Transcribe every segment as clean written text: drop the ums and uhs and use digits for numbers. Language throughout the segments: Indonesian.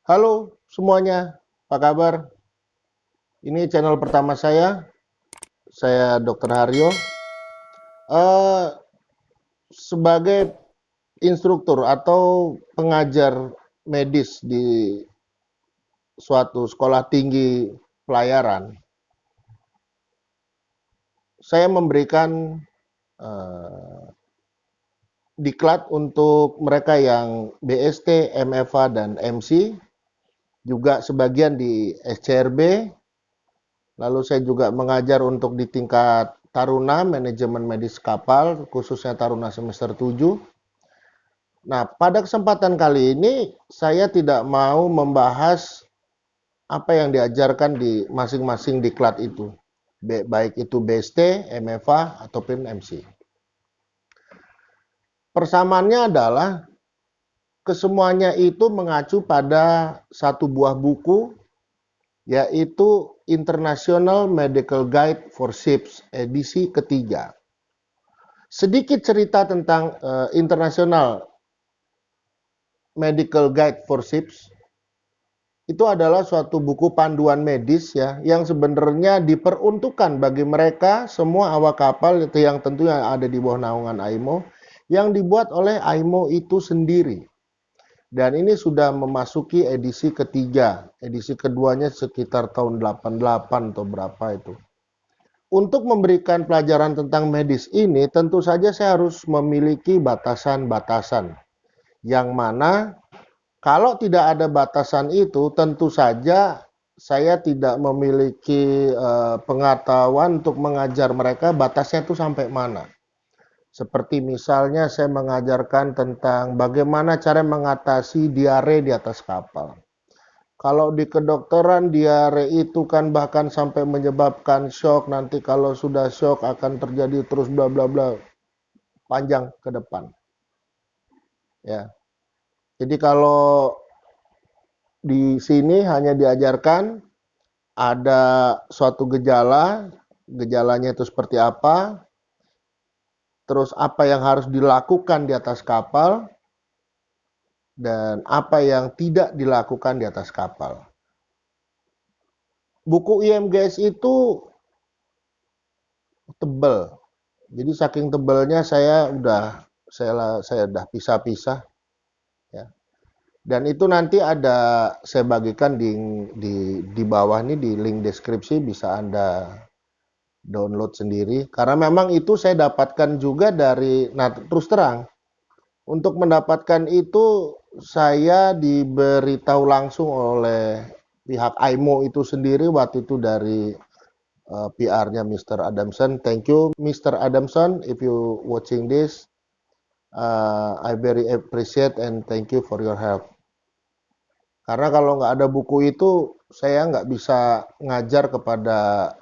Halo semuanya, apa kabar? Ini channel pertama saya Dr. Haryo. Eh, Sebagai instruktur atau pengajar medis di suatu sekolah tinggi pelayaran, saya memberikan eh, diklat untuk mereka yang BST, MFA, dan MC, juga sebagian di SCRB. Lalu saya juga mengajar untuk di tingkat Taruna, manajemen medis kapal, khususnya Taruna semester 7. Nah, pada kesempatan kali ini saya tidak mau membahas apa yang diajarkan di masing-masing diklat itu. Baik itu BST, MFA, ataupun MC. Persamaannya adalah kesemuanya itu mengacu pada satu buah buku, yaitu International Medical Guide for Ships edisi ketiga. Sedikit cerita tentang International Medical Guide for Ships. Itu adalah suatu buku panduan medis ya, yang sebenarnya diperuntukkan bagi mereka semua awak kapal itu yang tentunya ada di bawah naungan AIMO, yang dibuat oleh AIMO itu sendiri. Dan ini sudah memasuki edisi ketiga. Edisi keduanya sekitar tahun 88 atau berapa itu. Untuk memberikan pelajaran tentang medis ini, tentu saja saya harus memiliki batasan-batasan. Yang mana kalau tidak ada batasan itu, tentu saja saya tidak memiliki pengetahuan untuk mengajar mereka batasnya itu sampai mana. Seperti misalnya saya mengajarkan tentang bagaimana cara mengatasi diare di atas kapal. Kalau di kedokteran diare itu kan bahkan sampai menyebabkan shock, nanti kalau sudah shock akan terjadi terus bla bla bla panjang ke depan. Ya. Jadi kalau di sini hanya diajarkan ada suatu gejala, gejalanya itu seperti apa, terus apa yang harus dilakukan di atas kapal, dan apa yang tidak dilakukan di atas kapal. Buku IMGS itu tebal, jadi saking tebalnya saya udah pisah-pisah ya. Dan itu nanti ada saya bagikan di bawah ini di link deskripsi, bisa Anda download sendiri. Karena memang itu saya dapatkan juga dari, nah terus terang, untuk mendapatkan itu saya diberitahu langsung oleh pihak AIMO itu sendiri waktu itu dari PR-nya Mr. Adamson. Thank you Mr. Adamson if you watching this. I very appreciate and thank you for your help. Karena kalau nggak ada buku itu, saya nggak bisa ngajar kepada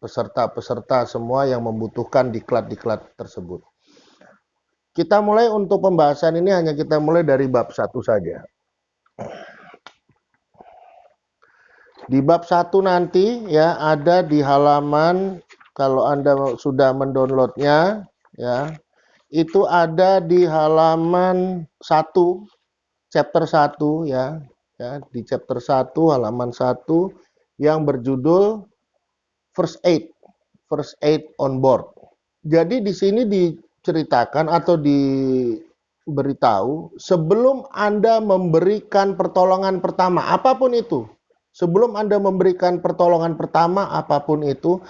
peserta-peserta semua yang membutuhkan diklat-diklat tersebut. Kita mulai untuk pembahasan ini hanya kita mulai dari bab 1 saja. Di bab 1 nanti ya ada di halaman, kalau Anda sudah mendownloadnya ya, itu ada di halaman 1, chapter 1 ya, di chapter 1 halaman 1 yang berjudul First Aid on board. Jadi di sini diceritakan atau diberitahu sebelum Anda memberikan pertolongan pertama apapun itu. Sebelum Anda memberikan pertolongan pertama apapun itu,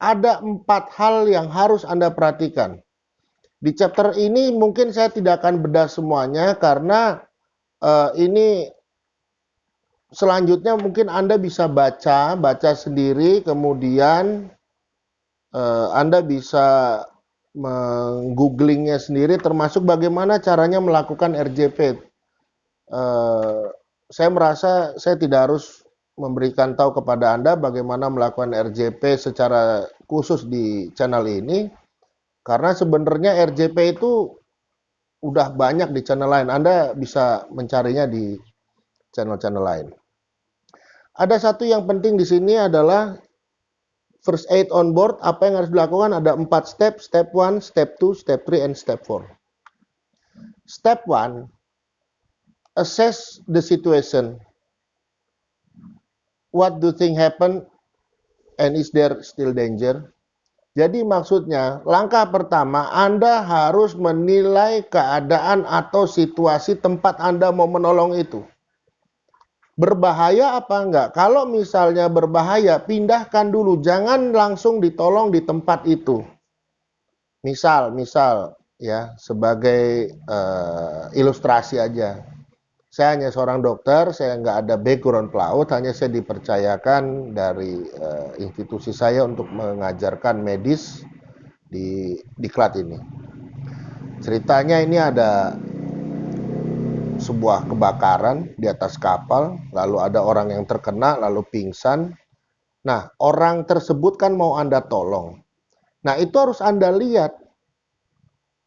ada 4 hal yang harus Anda perhatikan. Di chapter ini mungkin saya tidak akan bedah semuanya karena ini selanjutnya mungkin Anda bisa baca sendiri, kemudian Anda bisa menggooglingnya sendiri, termasuk bagaimana caranya melakukan RJP. Saya merasa saya tidak harus memberikan tahu kepada Anda bagaimana melakukan RJP secara khusus di channel ini, karena sebenarnya RJP itu udah banyak di channel lain. Anda bisa mencarinya di channel-channel lain. Ada satu yang penting di sini adalah first aid on board. Apa yang harus dilakukan? Ada 4 step. Step 1, step 2, step 3, and step 4. Step 1, assess the situation. What do things happen and is there still danger? Jadi maksudnya, langkah pertama Anda harus menilai keadaan atau situasi tempat Anda mau menolong itu. Berbahaya apa enggak? Kalau misalnya berbahaya, pindahkan dulu. Jangan langsung ditolong di tempat itu. Misal ya, sebagai ilustrasi aja. Saya hanya seorang dokter, saya nggak ada background pelaut, hanya saya dipercayakan dari institusi saya untuk mengajarkan medis di diklat ini. Ceritanya ini ada sebuah kebakaran di atas kapal, lalu ada orang yang terkena, lalu pingsan. Nah, orang tersebut kan mau Anda tolong. Nah, itu harus Anda lihat.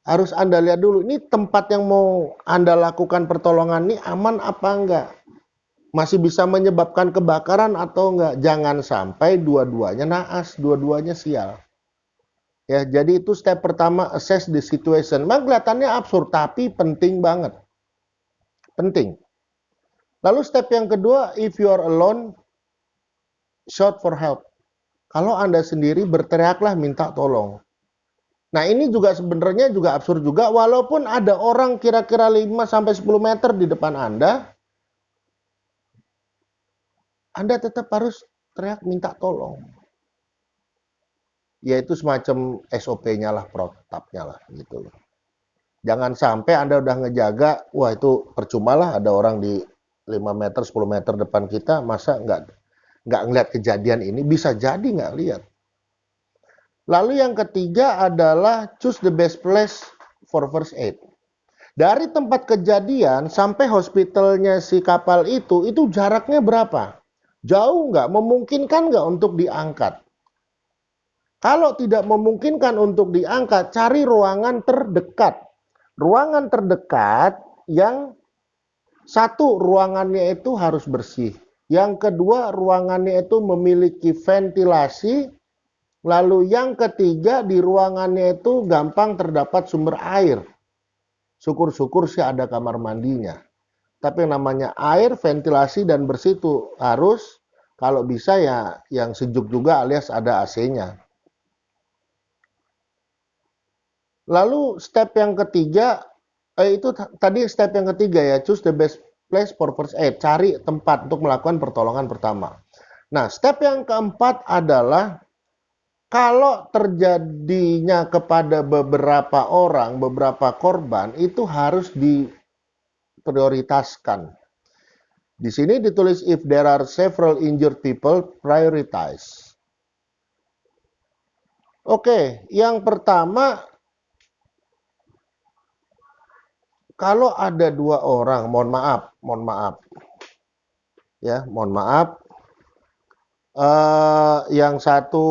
Harus Anda lihat dulu, ini tempat yang mau Anda lakukan pertolongan ini aman apa enggak? Masih bisa menyebabkan kebakaran atau enggak? Jangan sampai dua-duanya naas, dua-duanya sial. Ya, jadi itu step pertama, assess the situation. Memang kelihatannya absurd, tapi penting banget. Penting. Lalu step yang kedua, if you are alone, shout for help. Kalau Anda sendiri berteriaklah minta tolong. Nah, ini juga sebenarnya juga absurd juga, walaupun ada orang kira-kira 5 sampai 10 meter di depan Anda tetap harus teriak minta tolong. Yaitu semacam SOP-nya lah, protapnya lah gitu loh. Jangan sampai Anda udah ngejaga, wah itu percuma lah ada orang di 5 meter, 10 meter depan kita, masa nggak ngeliat kejadian ini, bisa jadi nggak lihat. Lalu yang ketiga adalah choose the best place for first aid. Dari tempat kejadian sampai hospitalnya si kapal itu jaraknya berapa? Jauh nggak? Memungkinkan nggak untuk diangkat? Kalau tidak memungkinkan untuk diangkat, cari ruangan terdekat. Ruangan terdekat yang satu, ruangannya itu harus bersih. Yang kedua, ruangannya itu memiliki ventilasi. Lalu yang ketiga, di ruangannya itu gampang terdapat sumber air. Syukur-syukur sih ada kamar mandinya. Tapi yang namanya air, ventilasi, dan bersih itu harus, kalau bisa ya yang sejuk juga alias ada AC-nya. Lalu step yang ketiga, itu tadi step yang ketiga ya, choose the best place for first aid. Cari tempat untuk melakukan pertolongan pertama. Nah, step yang keempat adalah kalau terjadinya kepada beberapa orang, beberapa korban, itu harus diprioritaskan. Di sini ditulis if there are several injured people, prioritize. Oke, yang pertama, kalau ada dua orang, mohon maaf, ya, mohon maaf, yang satu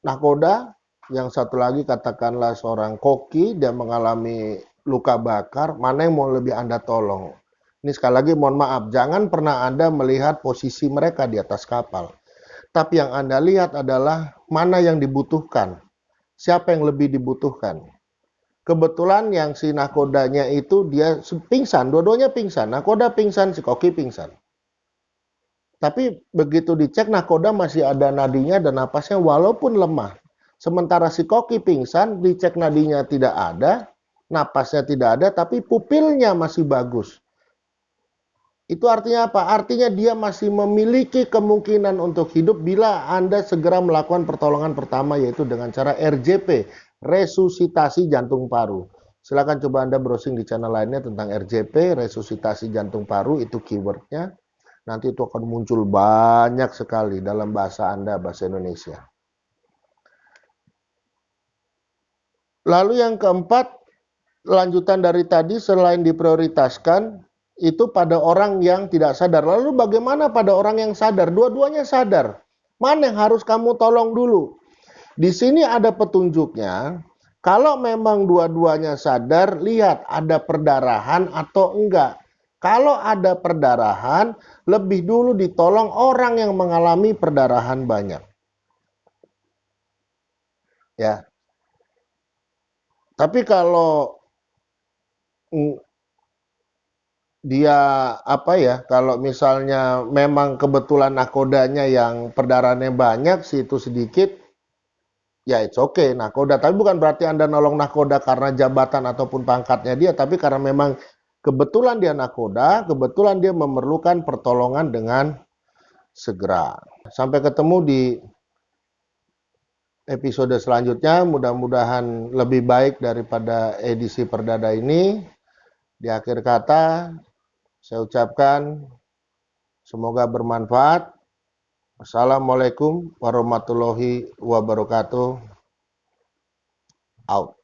nakoda, yang satu lagi katakanlah seorang koki, dia mengalami luka bakar, mana yang mau lebih Anda tolong? Ini sekali lagi mohon maaf, jangan pernah Anda melihat posisi mereka di atas kapal. Tapi yang Anda lihat adalah mana yang dibutuhkan. Siapa yang lebih dibutuhkan. Kebetulan yang si nakodanya itu dia pingsan, dua-duanya pingsan. Nakoda pingsan, si koki pingsan. Tapi begitu dicek nakoda masih ada nadinya dan napasnya walaupun lemah. Sementara si koki pingsan, dicek nadinya tidak ada, napasnya tidak ada, tapi pupilnya masih bagus. Itu artinya apa? Artinya dia masih memiliki kemungkinan untuk hidup bila Anda segera melakukan pertolongan pertama yaitu dengan cara RJP, resusitasi jantung paru. Silakan coba Anda browsing di channel lainnya tentang RJP, resusitasi jantung paru, itu keywordnya. Nanti itu akan muncul banyak sekali dalam bahasa Anda, bahasa Indonesia. Lalu yang keempat, lanjutan dari tadi selain diprioritaskan, itu pada orang yang tidak sadar. Lalu bagaimana pada orang yang sadar? Dua-duanya sadar. Mana yang harus kamu tolong dulu? Di sini ada petunjuknya. Kalau memang dua-duanya sadar, lihat ada perdarahan atau enggak. Kalau ada perdarahan, lebih dulu ditolong orang yang mengalami perdarahan banyak. Ya. Tapi kalau dia apa ya, kalau misalnya memang kebetulan nakodanya yang perdarahannya banyak, si itu sedikit, ya it's okay nakoda. Tapi bukan berarti Anda nolong nakoda karena jabatan ataupun pangkatnya dia, tapi karena memang kebetulan dia nakoda, kebetulan dia memerlukan pertolongan dengan segera. Sampai ketemu di episode selanjutnya, mudah-mudahan lebih baik daripada edisi perdana ini. Di akhir kata, saya ucapkan semoga bermanfaat. Assalamualaikum warahmatullahi wabarakatuh. Out.